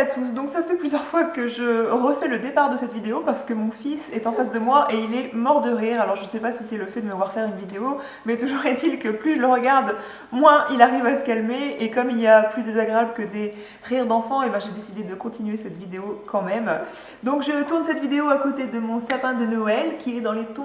tous, donc ça fait plusieurs fois que je refais le départ de cette vidéo parce que mon fils est en face de moi et il est mort de rire. Alors je sais pas si c'est le fait de me voir faire une vidéo, mais toujours est-il que plus je le regarde, moins il arrive à se calmer, et comme il y a plus désagréable que des rires d'enfants, et ben j'ai décidé de continuer cette vidéo quand même. Donc je tourne cette vidéo à côté de mon sapin de Noël qui est dans les tons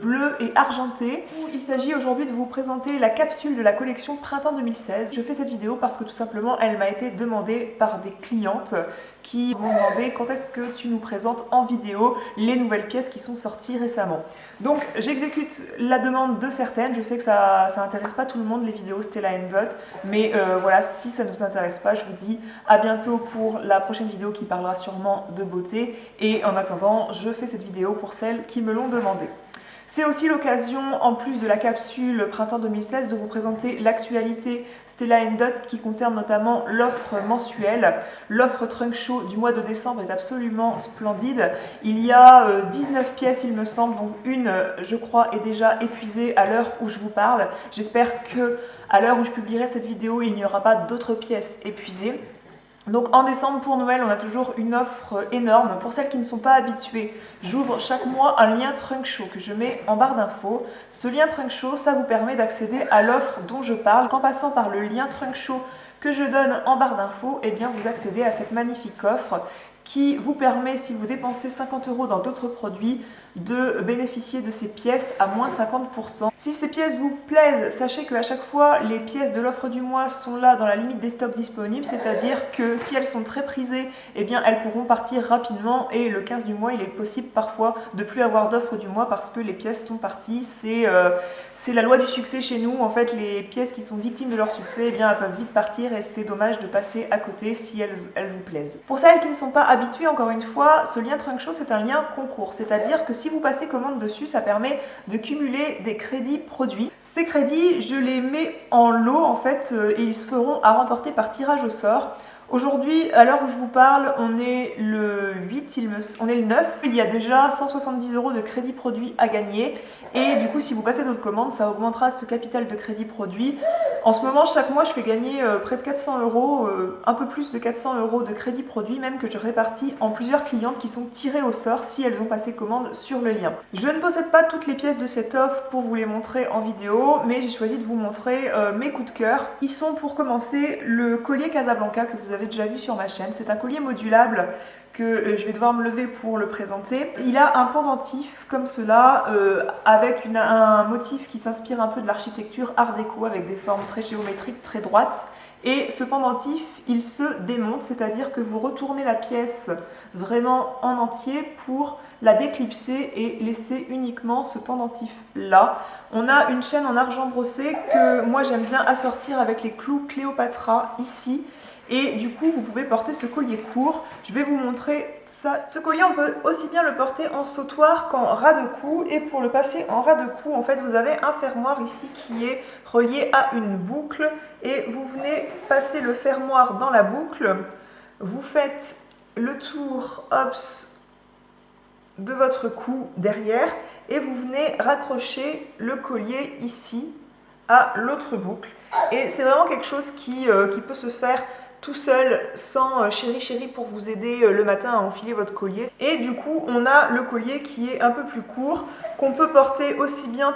bleus et argentés. Il s'agit aujourd'hui de vous présenter la capsule de la collection Printemps 2016. Je fais cette vidéo parce que tout simplement elle m'a été demandée par des clientes qui m'ont demandé quand est-ce que tu nous présentes en vidéo les nouvelles pièces qui sont sorties récemment. Donc j'exécute la demande de certaines. Je sais que ça intéresse pas tout le monde les vidéos Stella & Dot, mais voilà, si ça ne vous intéresse pas, je vous dis à bientôt pour la prochaine vidéo qui parlera sûrement de beauté, et en attendant je fais cette vidéo pour celles qui me l'ont demandé. C'est aussi l'occasion, en plus de la capsule Printemps 2016, de vous présenter l'actualité Stella & Dot qui concerne notamment l'offre mensuelle. L'offre Trunk Show du mois de décembre est absolument splendide. Il y a 19 pièces il me semble, donc une je crois est déjà épuisée à l'heure où je vous parle. J'espère que à l'heure où je publierai cette vidéo il n'y aura pas d'autres pièces épuisées. Donc en décembre pour Noël, on a toujours une offre énorme. Pour celles qui ne sont pas habituées, j'ouvre chaque mois un lien Trunk Show que je mets en barre d'infos. Ce lien Trunk Show, ça vous permet d'accéder à l'offre dont je parle. En passant par le lien Trunk Show que je donne en barre d'infos, eh bien vous accédez à cette magnifique offre qui vous permet, si vous dépensez 50 € dans d'autres produits, de bénéficier de ces pièces à moins 50%. Si ces pièces vous plaisent, sachez qu'à chaque fois, les pièces de l'offre du mois sont là dans la limite des stocks disponibles, c'est-à-dire que si elles sont très prisées, eh bien elles pourront partir rapidement, et le 15 du mois, il est possible parfois de plus avoir d'offre du mois parce que les pièces sont parties. C'est la loi du succès chez nous. En fait, les pièces qui sont victimes de leur succès, eh bien elles peuvent vite partir, et c'est dommage de passer à côté si elles vous plaisent. Pour celles qui ne sont pas habituées, encore une fois, ce lien Trunk Show, c'est un lien concours, c'est-à-dire que si vous passez commande dessus, ça permet de cumuler des crédits produits. Ces crédits, je les mets en lot en fait, et ils seront à remporter par tirage au sort. Aujourd'hui, à l'heure où je vous parle, on est le 8, on est le 9. Il y a déjà 170 € de crédit produit à gagner. Et du coup, si vous passez d'autres commandes, ça augmentera ce capital de crédit produit. En ce moment, chaque mois, je fais gagner près de 400 €, un peu plus de 400 € de crédit produit, même que je répartis en plusieurs clientes qui sont tirées au sort si elles ont passé commande sur le lien. Je ne possède pas toutes les pièces de cette offre pour vous les montrer en vidéo, mais j'ai choisi de vous montrer mes coups de cœur. Ils sont, pour commencer, le collier Casablanca que vous avez déjà vu sur ma chaîne. C'est un collier modulable que je vais devoir me lever pour le présenter. Il a un pendentif comme cela, avec un motif qui s'inspire un peu de l'architecture art déco, avec des formes très géométriques, très droites. Et ce pendentif, il se démonte, c'est-à-dire que vous retournez la pièce vraiment en entier pour la déclipser et laisser uniquement ce pendentif là. On a une chaîne en argent brossé que moi j'aime bien assortir avec les clous Cléopatra ici. Et du coup, vous pouvez porter ce collier court. Je vais vous montrer ça. Ce collier, on peut aussi bien le porter en sautoir qu'en ras de cou. Et pour le passer en ras de cou, en fait, vous avez un fermoir ici qui est relié à une boucle. Et vous venez passer le fermoir dans la boucle. Vous faites le tour, hop, de votre cou derrière. Et vous venez raccrocher le collier ici à l'autre boucle. Et c'est vraiment quelque chose qui peut se faire tout seul, sans chéri pour vous aider le matin à enfiler votre collier. Et du coup, on a le collier qui est un peu plus court, qu'on peut porter aussi bien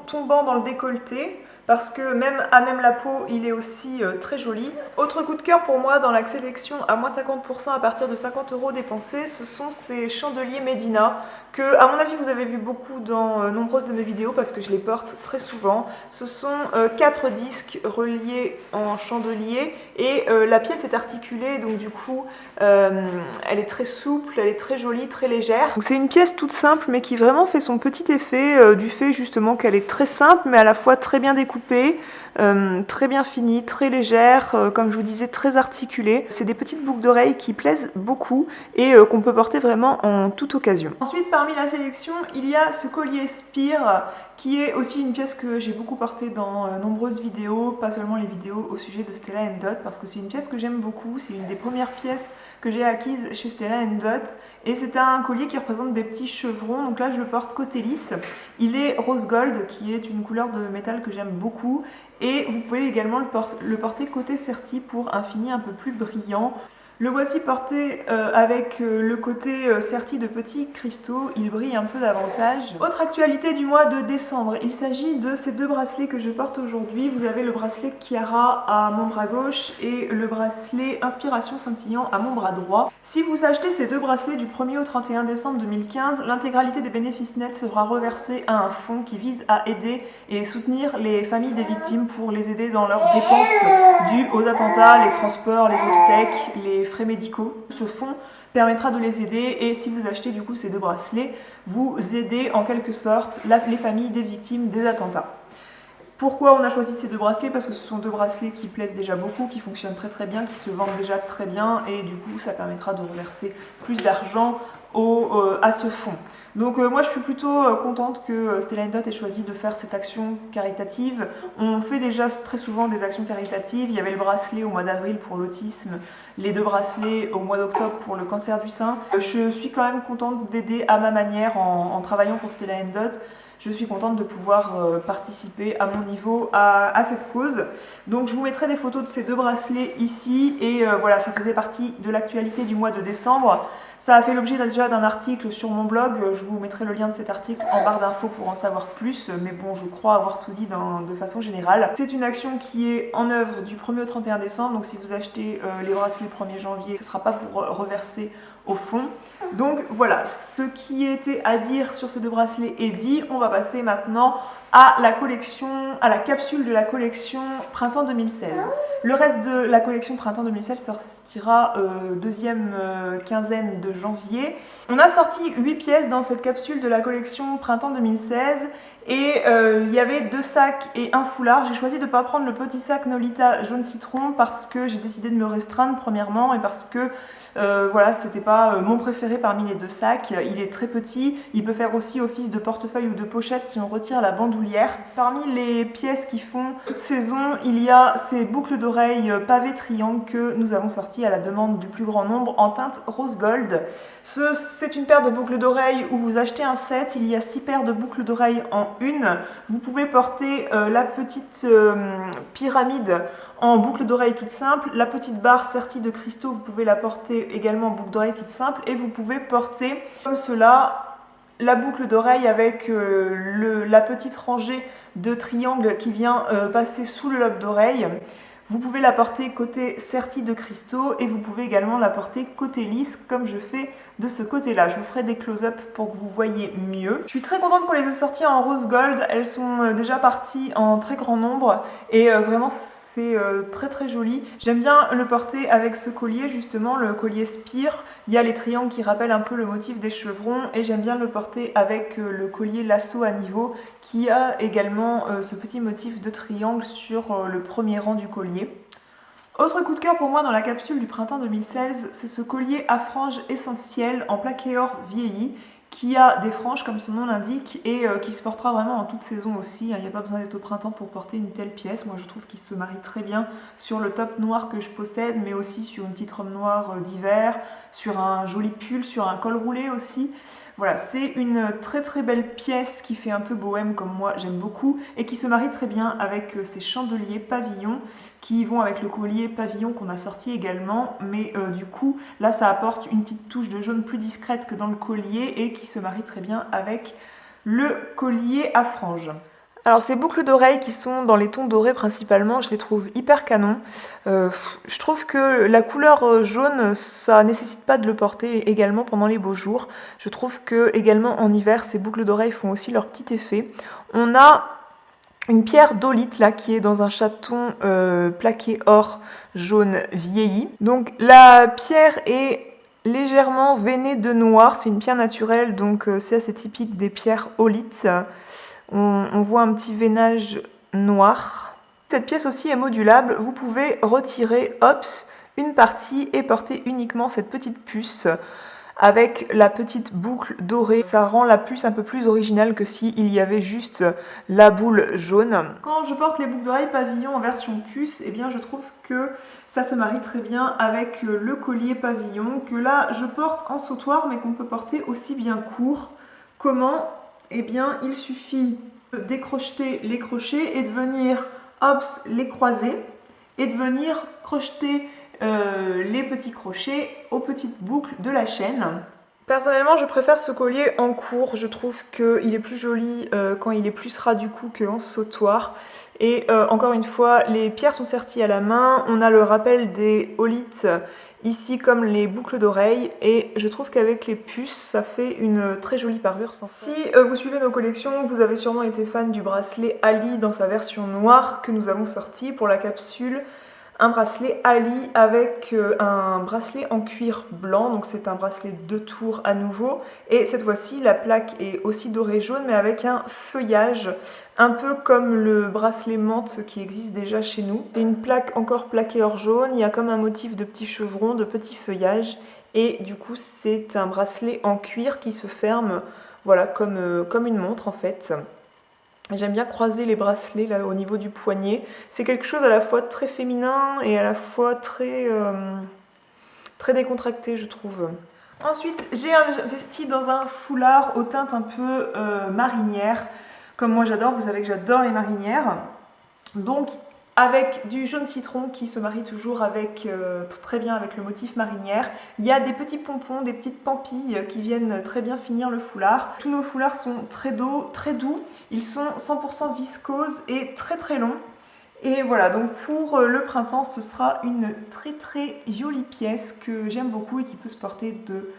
tombant dans le décolleté, parce que même à même la peau, il est aussi très joli. Autre coup de cœur pour moi dans la sélection à moins 50% à partir de 50 € dépensés, ce sont ces chandeliers Medina, que à mon avis vous avez vu beaucoup dans nombreuses de mes vidéos parce que je les porte très souvent. Ce sont 4 disques reliés en chandelier, et la pièce est articulée, donc du coup elle est très souple, elle est très jolie, très légère. C'est une pièce toute simple mais qui vraiment fait son petit effet du fait justement qu'elle est très simple mais à la fois très bien découpée, très bien finie, très légère, comme je vous disais très articulée. C'est des petites boucles d'oreilles qui plaisent beaucoup et qu'on peut porter vraiment en toute occasion. Ensuite, parmi la sélection, il y a ce collier Spire qui est aussi une pièce que j'ai beaucoup portée dans nombreuses vidéos, pas seulement les vidéos au sujet de Stella & Dot, parce que c'est une pièce que j'aime beaucoup. C'est une des premières pièces que j'ai acquises chez Stella & Dot, et c'est un collier qui représente des petits chevrons. Donc là je le porte côté lisse. Il est rose gold qui est une couleur de métal que j'aime beaucoup, et vous pouvez également le porter côté serti pour un fini un peu plus brillant. Le voici porté avec le côté serti de petits cristaux, il brille un peu davantage. Autre actualité du mois de décembre, il s'agit de ces deux bracelets que je porte aujourd'hui. Vous avez le bracelet Chiara à mon bras gauche et le bracelet Inspiration Scintillant à mon bras droit. Si vous achetez ces deux bracelets du 1er au 31 décembre 2015, l'intégralité des bénéfices nets sera reversée à un fonds qui vise à aider et soutenir les familles des victimes pour les aider dans leurs dépenses dues aux attentats, les transports, les obsèques, les frais médicaux. Ce fonds permettra de les aider et si vous achetez du coup ces deux bracelets, vous aidez en quelque sorte les familles des victimes des attentats. Pourquoi on a choisi ces deux bracelets? Parce que ce sont deux bracelets qui plaisent déjà beaucoup, qui fonctionnent très très bien, qui se vendent déjà très bien et du coup ça permettra de reverser plus d'argent à ce fonds. Donc moi je suis plutôt contente que Stella Dot ait choisi de faire cette action caritative. On fait déjà très souvent des actions caritatives. Il y avait le bracelet au mois d'avril pour l'autisme, les deux bracelets au mois d'octobre pour le cancer du sein. Je suis quand même contente d'aider à ma manière en travaillant pour Stella Dot. Je suis contente de pouvoir participer à mon niveau à cette cause. Donc je vous mettrai des photos de ces deux bracelets ici et voilà, ça faisait partie de l'actualité du mois de décembre. Ça a fait l'objet déjà d'un article sur mon blog, je vous mettrai le lien de cet article en barre d'infos pour en savoir plus, mais bon, je crois avoir tout dit de façon générale. C'est une action qui est en œuvre du 1er au 31 décembre, donc si vous achetez les bracelets 1er janvier, ce ne sera pas pour reverser au fond. Donc voilà, ce qui était à dire sur ces deux bracelets est dit. On va passer maintenant à la collection, à la capsule de la collection Printemps 2016. Le reste de la collection Printemps 2016 sortira deuxième quinzaine de janvier. On a sorti 8 pièces dans cette capsule de la collection Printemps 2016 et il y avait 2 sacs et un foulard. J'ai choisi de ne pas prendre le petit sac Nolita jaune citron parce que j'ai décidé de me restreindre premièrement et parce que voilà, c'était pas mon préféré parmi les 2 sacs. Il est très petit, il peut faire aussi office de portefeuille ou de pochette si on retire la bandoulière. Parmi les pièces qui font toute saison, il y a ces boucles d'oreilles pavées triangles que nous avons sorties à la demande du plus grand nombre en teinte rose gold. C'est une paire de boucles d'oreilles où vous achetez un set, il y a 6 paires de boucles d'oreilles en une. Vous pouvez porter la petite pyramide en boucle d'oreille toute simple, la petite barre sertie de cristaux, vous pouvez la porter également en boucle d'oreille toute simple et vous pouvez porter comme cela la boucle d'oreille avec la petite rangée de triangles qui vient passer sous le lobe d'oreille. Vous pouvez la porter côté serti de cristaux et vous pouvez également la porter côté lisse comme je fais de ce côté-là. Je vous ferai des close-up pour que vous voyez mieux. Je suis très contente qu'on les ait sorties en rose gold. Elles sont déjà parties en très grand nombre et vraiment c'est très très joli. J'aime bien le porter avec ce collier justement, le collier Spire. Il y a les triangles qui rappellent un peu le motif des chevrons et j'aime bien le porter avec le collier lasso à niveau qui a également ce petit motif de triangle sur le premier rang du collier. Autre coup de cœur pour moi dans la capsule du printemps 2016, c'est ce collier à franges essentiel en plaqué or vieilli qui a des franges comme son nom l'indique et qui se portera vraiment en toute saison aussi. Il n'y a pas besoin d'être au printemps pour porter une telle pièce. Moi je trouve qu'il se marie très bien sur le top noir que je possède, mais aussi sur une petite robe noire d'hiver, sur un joli pull, sur un col roulé aussi. Voilà, c'est une très très belle pièce qui fait un peu bohème comme moi j'aime beaucoup et qui se marie très bien avec ces chandeliers pavillons qui vont avec le collier pavillon qu'on a sorti également, mais du coup là ça apporte une petite touche de jaune plus discrète que dans le collier et qui se marie très bien avec le collier à franges. Alors ces boucles d'oreilles qui sont dans les tons dorés principalement, je les trouve hyper canon. Je trouve que la couleur jaune, ça nécessite pas de le porter également pendant les beaux jours. Je trouve que également en hiver, ces boucles d'oreilles font aussi leur petit effet. On a une pierre d'olite là qui est dans un chaton plaqué or jaune vieilli. Donc la pierre est légèrement veinée de noir, c'est une pierre naturelle donc c'est assez typique des pierres olites. On voit un petit veinage noir. Cette pièce aussi est modulable, vous pouvez retirer une partie et porter uniquement cette petite puce avec la petite boucle dorée. Ça rend la puce un peu plus originale que s'il y avait juste la boule jaune. Quand je porte les boucles d'oreilles pavillon en version puce, eh bien je trouve que ça se marie très bien avec le collier pavillon que là je porte en sautoir mais qu'on peut porter aussi bien court. Comment ? Eh bien, il suffit de décrocheter les crochets et de venir les croiser et de venir crocheter les petits crochets aux petites boucles de la chaîne. Personnellement, je préfère ce collier en court. Je trouve qu'il est plus joli quand il est plus ras du cou qu'en sautoir. Et encore une fois, les pierres sont serties à la main. On a le rappel des olites ici comme les boucles d'oreilles. Et je trouve qu'avec les puces, ça fait une très jolie parure. Si vous suivez nos collections, vous avez sûrement été fan du bracelet Ali dans sa version noire que nous avons sorti pour la capsule. Un bracelet Ali avec un bracelet en cuir blanc, donc c'est un bracelet 2 tours à nouveau, et cette fois-ci la plaque est aussi dorée jaune mais avec un feuillage un peu comme le bracelet menthe qui existe déjà chez nous. C'est une plaque encore plaquée or jaune, il y a comme un motif de petits chevrons, de petits feuillages, et du coup c'est un bracelet en cuir qui se ferme, voilà, comme une montre en fait. J'aime bien croiser les bracelets là au niveau du poignet. C'est quelque chose à la fois très féminin et à la fois très décontracté, je trouve. Ensuite, j'ai investi dans un foulard aux teintes un peu marinières. Comme moi j'adore, vous savez que j'adore les marinières. Donc avec du jaune citron qui se marie toujours avec, très bien avec le motif marinière. Il y a des petits pompons, des petites pampilles qui viennent très bien finir le foulard. Tous nos foulards sont très doux, ils sont 100% viscose et très longs. Et voilà, donc pour le printemps, ce sera une très jolie pièce que j'aime beaucoup et qui peut se porter de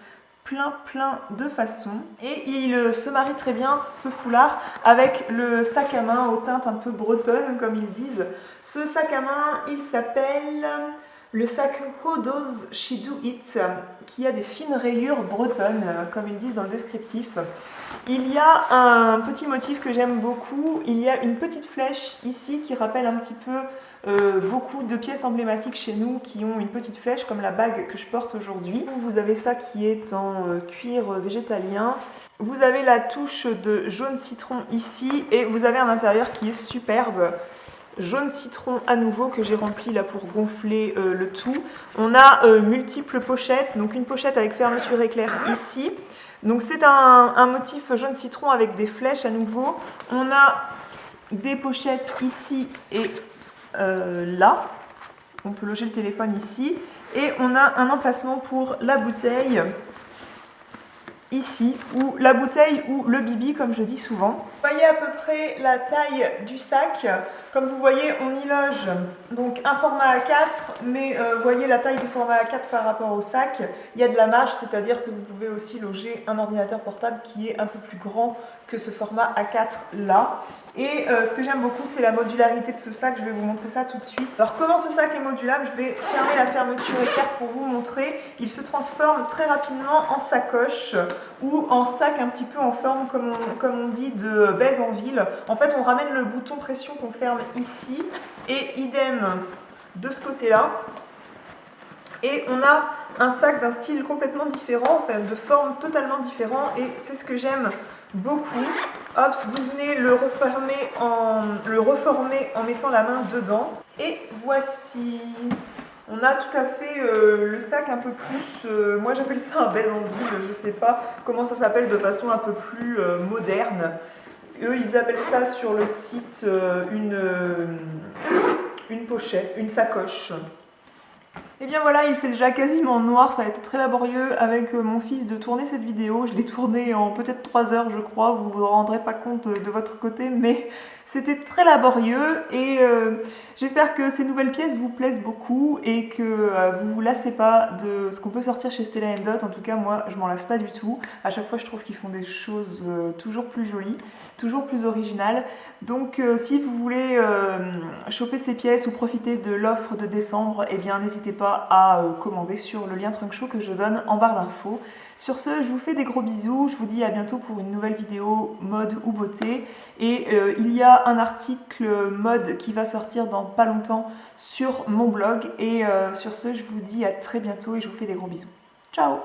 plein de façons. Et il se marie très bien, ce foulard, avec le sac à main aux teintes un peu bretonnes, comme ils disent. Ce sac à main, il s'appelle le sac Hodo's She Do It, qui a des fines rayures bretonnes, comme ils disent dans le descriptif. Il y a un petit motif que j'aime beaucoup, il y a une petite flèche ici qui rappelle un petit peu beaucoup de pièces emblématiques chez nous qui ont une petite flèche comme la bague que je porte aujourd'hui. Vous avez ça qui est en cuir végétalien. Vous avez la touche de jaune citron ici et vous avez un intérieur qui est superbe. Jaune citron à nouveau que j'ai rempli là pour gonfler le tout. On a multiples pochettes, donc une pochette avec fermeture éclair ici. Donc c'est un motif jaune citron avec des flèches à nouveau. On a des pochettes ici et là. On peut loger le téléphone ici. Et on a un emplacement pour la bouteille ici, ou la bouteille ou le bibi comme je dis souvent. Vous voyez à peu près la taille du sac. Comme vous voyez, on y loge donc un format A4, mais voyez la taille du format A4 par rapport au sac. Il y a de la marge, c'est-à-dire que vous pouvez aussi loger un ordinateur portable qui est un peu plus grand que ce format A4 là. Et ce que j'aime beaucoup, c'est la modularité de ce sac. Je vais vous montrer ça tout de suite. Alors comment ce sac est modulable? Je vais fermer la fermeture éclair pour vous montrer. Il se transforme très rapidement en sacoche ou en sac un petit peu en forme, comme on dit, de baise en ville. En fait, on ramène le bouton pression qu'on ferme ici et idem de ce côté-là. Et on a un sac d'un style complètement différent, enfin de forme totalement différente, et c'est ce que j'aime beaucoup. Hop, vous venez le reformer en mettant la main dedans. Et voici, on a tout à fait le sac un peu plus, moi j'appelle ça un baise en ville, je sais pas comment ça s'appelle de façon un peu plus moderne. Eux, ils appellent ça sur le site une pochette, une sacoche. Et bien voilà, il fait déjà quasiment noir, ça a été très laborieux avec mon fils de tourner cette vidéo. Je l'ai tournée en peut-être 3 heures je crois, vous vous rendrez pas compte de votre côté, mais c'était très laborieux et j'espère que ces nouvelles pièces vous plaisent beaucoup et que vous vous lassez pas de ce qu'on peut sortir chez Stella & Dot. En tout cas moi je m'en lasse pas du tout, à chaque fois je trouve qu'ils font des choses toujours plus jolies, toujours plus originales. Donc si vous voulez choper ces pièces ou profiter de l'offre de décembre, eh bien n'hésitez pas à commander sur le lien Trunk Show que je donne en barre d'infos. Sur ce, je vous fais des gros bisous, je vous dis à bientôt pour une nouvelle vidéo mode ou beauté. Et il y a un article mode qui va sortir dans pas longtemps sur mon blog. Et sur ce, je vous dis à très bientôt et je vous fais des gros bisous. Ciao!